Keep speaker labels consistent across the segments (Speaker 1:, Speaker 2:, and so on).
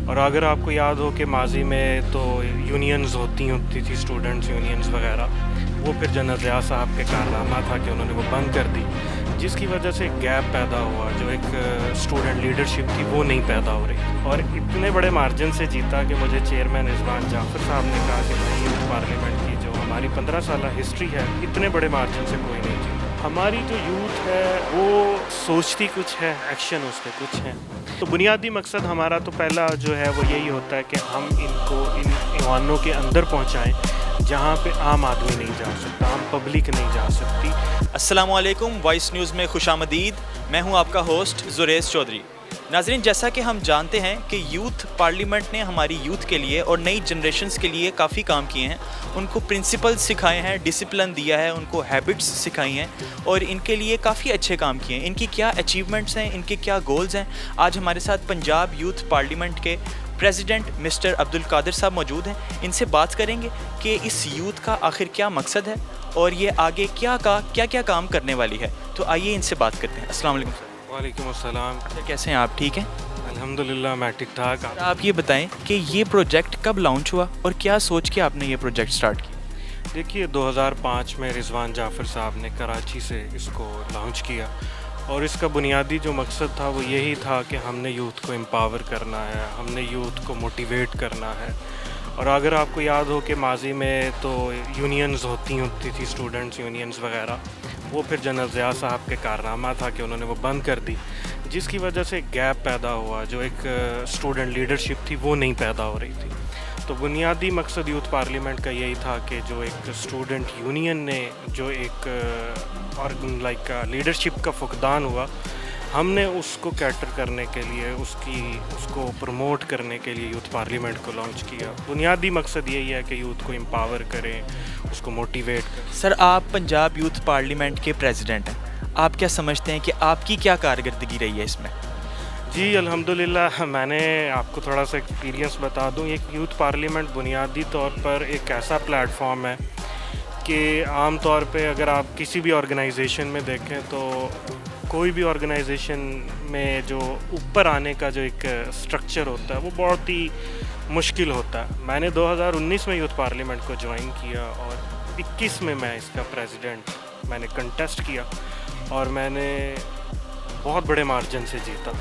Speaker 1: اور اگر آپ کو یاد ہو کہ ماضی میں تو یونینز ہوتی تھی اسٹوڈنٹس یونینز وغیرہ، وہ پھر جنرل ضیاء صاحب کے کارنامہ تھا کہ انہوں نے وہ بند کر دی، جس کی وجہ سے ایک گیپ پیدا ہوا، جو ایک اسٹوڈنٹ لیڈرشپ تھی وہ نہیں پیدا ہو رہی، اور اتنے بڑے مارجن سے جیتا کہ مجھے چیئرمین رضوان جعفر صاحب نے کہا کہ بھائی یوتھ پارلیمنٹ کی جو ہماری 15 سالہ ہسٹری ہے، اتنے بڑے مارجن سے کوئی نہیں جیتا۔ ہماری جو یوتھ ہے وہ سوچتی کچھ ہے، ایکشن اس کے کچھ ہیں۔ تو بنیادی مقصد ہمارا تو پہلا جو ہے وہ یہی ہوتا ہے کہ ہم ان کو ان ایوانوں کے اندر پہنچائیں جہاں پہ عام آدمی نہیں جا سکتا، عام پبلک نہیں جا سکتی۔
Speaker 2: السلام علیکم، وائس نیوز میں خوش آمدید۔ میں ہوں آپ کا ہوسٹ زریز چودھری۔ ناظرین، جیسا کہ ہم جانتے ہیں کہ یوتھ پارلیمنٹ نے ہماری یوتھ کے لیے اور نئی جنریشنز کے لیے کافی کام کیے ہیں، ان کو پرنسپل سکھائے ہیں، ڈسپلن دیا ہے، ان کو ہیبٹس سکھائی ہیں اور ان کے لیے کافی اچھے کام کیے ہیں۔ ان کی کیا اچیومنٹس ہیں، ان کے کیا گولز ہیں، آج ہمارے ساتھ پنجاب یوتھ پارلیمنٹ کے پریزیڈنٹ مسٹر عبدالقادر صاحب موجود ہیں۔ ان سے بات کریں گے کہ اس یوتھ کا آخر کیا مقصد ہے اور یہ آگے کیا کام کرنے والی ہے۔ تو آئیے ان سے بات کرتے ہیں۔ السلام علیکم سر۔
Speaker 1: وعلیکم السلام۔
Speaker 2: کیسے ہیں آپ؟ ٹھیک ہیں؟
Speaker 1: الحمدللہ میں ٹھیک ٹھاک۔
Speaker 2: آپ یہ بتائیں کہ یہ پروجیکٹ کب لانچ ہوا اور کیا سوچ کے آپ نے یہ پروجیکٹ سٹارٹ کیا؟
Speaker 1: دیکھیے 2005 میں رضوان جعفر صاحب نے کراچی سے اس کو لانچ کیا، اور اس کا بنیادی جو مقصد تھا وہ یہی تھا کہ ہم نے یوتھ کو امپاور کرنا ہے، ہم نے یوتھ کو موٹیویٹ کرنا ہے۔ اور اگر آپ کو یاد ہو کہ ماضی میں تو یونینز ہوتی تھی اسٹوڈنٹس یونینز وغیرہ، وہ پھر جنرل ضیاء صاحب کے کارنامہ تھا کہ انہوں نے وہ بند کر دی، جس کی وجہ سے ایک گیپ پیدا ہوا، جو ایک اسٹوڈنٹ لیڈرشپ تھی وہ نہیں پیدا ہو رہی تھی۔ تو بنیادی مقصد یوتھ پارلیمنٹ کا یہی تھا کہ جو ایک اسٹوڈنٹ یونین نے جو ایک لیڈرشپ کا فقدان ہوا، ہم نے اس کو کیٹر کرنے کے لیے اس کو پروموٹ کرنے کے لیے یوتھ پارلیمنٹ کو لانچ کیا۔ بنیادی مقصد یہی ہے کہ یوتھ کو امپاور کریں، اس کو موٹیویٹ کریں۔
Speaker 2: سر، آپ پنجاب یوتھ پارلیمنٹ کے پریزیڈنٹ ہیں، آپ کیا سمجھتے ہیں کہ آپ کی کیا کارکردگی رہی ہے اس میں؟
Speaker 1: جی الحمدللہ، میں نے آپ کو تھوڑا سا ایکسپیرینس بتا دوں۔ ایک یوتھ پارلیمنٹ بنیادی طور پر ایک ایسا پلیٹ فارم ہے کہ عام طور پہ اگر آپ کسی بھی آرگنائزیشن میں دیکھیں تو کوئی بھی آرگنائزیشن میں جو اوپر آنے کا جو ایک سٹرکچر ہوتا ہے وہ بہت ہی مشکل ہوتا ہے۔ میں نے 2019 میں یوتھ پارلیمنٹ کو جوائن کیا اور 21 میں اس کا پریزیڈنٹ میں نے کنٹیسٹ کیا، اور میں نے بہت بڑے مارجن سے جیتا،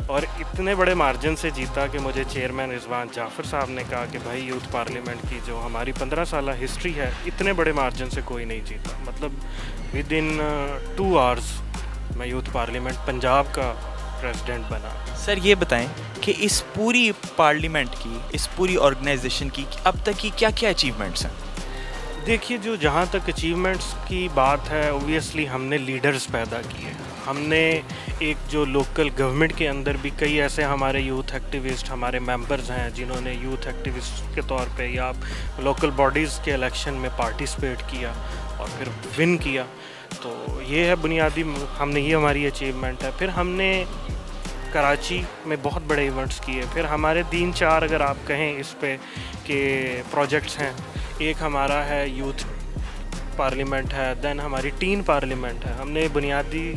Speaker 1: اور اتنے بڑے مارجن سے جیتا کہ مجھے چیئرمین رضوان جعفر صاحب نے کہا کہ بھائی یوتھ پارلیمنٹ کی جو ہماری 15 سالہ ہسٹری ہے، اتنے بڑے مارجن سے کوئی نہیں جیتا۔ مطلب ود ان 2 آورز میں یوتھ پارلیمنٹ پنجاب کا پریزیڈنٹ بنا۔
Speaker 2: سر یہ بتائیں کہ اس پوری پارلیمنٹ کی، اس پوری آرگنائزیشن کی اب تک کی کیا اچیومنٹس ہیں؟
Speaker 1: دیکھیے جہاں تک اچیومنٹس کی بات ہے، اوبویسلی ہم نے لیڈرز پیدا کیے۔ ہم نے ایک جو لوکل گورنمنٹ کے اندر بھی کئی ایسے ہمارے یوتھ ایکٹیوسٹ ہمارے ممبرز ہیں جنہوں نے یوتھ ایکٹیوسٹ کے طور پہ یا لوکل باڈیز کے الیکشن میں پارٹیسپیٹ کیا اور پھر ون کیا۔ تو یہ ہے بنیادی، ہم نے یہ ہماری اچیومنٹ ہے۔ پھر ہم نے کراچی میں بہت بڑے ایونٹس کیے۔ پھر ہمارے 3-4 اگر آپ کہیں اس پہ کہ پروجیکٹس ہیں، ایک ہمارا ہے یوتھ پارلیمنٹ ہے، دین ہماری ٹین پارلیمنٹ ہے۔ ہم نے بنیادی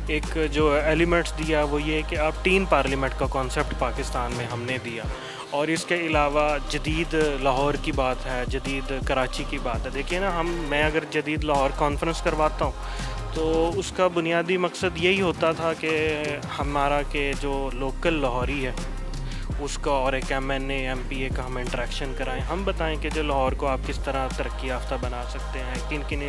Speaker 1: ایک جو ایلیمنٹس دیا وہ یہ کہ آپ ٹین پارلیمنٹ کا کانسیپٹ پاکستان میں ہم نے دیا، اور اس کے علاوہ جدید لاہور کی بات ہے، جدید کراچی کی بات ہے۔ دیکھیے نا، میں اگر جدید لاہور کانفرنس کرواتا ہوں تو اس کا بنیادی مقصد یہی ہوتا تھا کہ ہمارا کہ جو لوکل لاہوری ہے اس کا اور ایک MNA MPA کا ہم انٹریکشن کرائیں، ہم بتائیں کہ جو لاہور کو آپ کس طرح ترقی یافتہ بنا سکتے ہیں، کن کن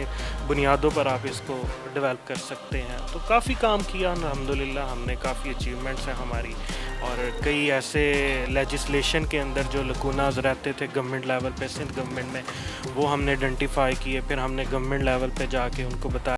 Speaker 1: بنیادوں پر آپ اس کو ڈیولپ کر سکتے ہیں۔ تو کافی کام کیا الحمدللہ، ہم نے کافی اچیومنٹس ہیں ہماری، اور کئی ایسے لیجسلیشن کے اندر جو لکوناز رہتے تھے گورنمنٹ لیول پہ، سندھ گورنمنٹ میں، وہ ہم نے آئیڈینٹیفائی کیے۔ پھر ہم نے گورنمنٹ لیول پہ جا کے ان کو بتایا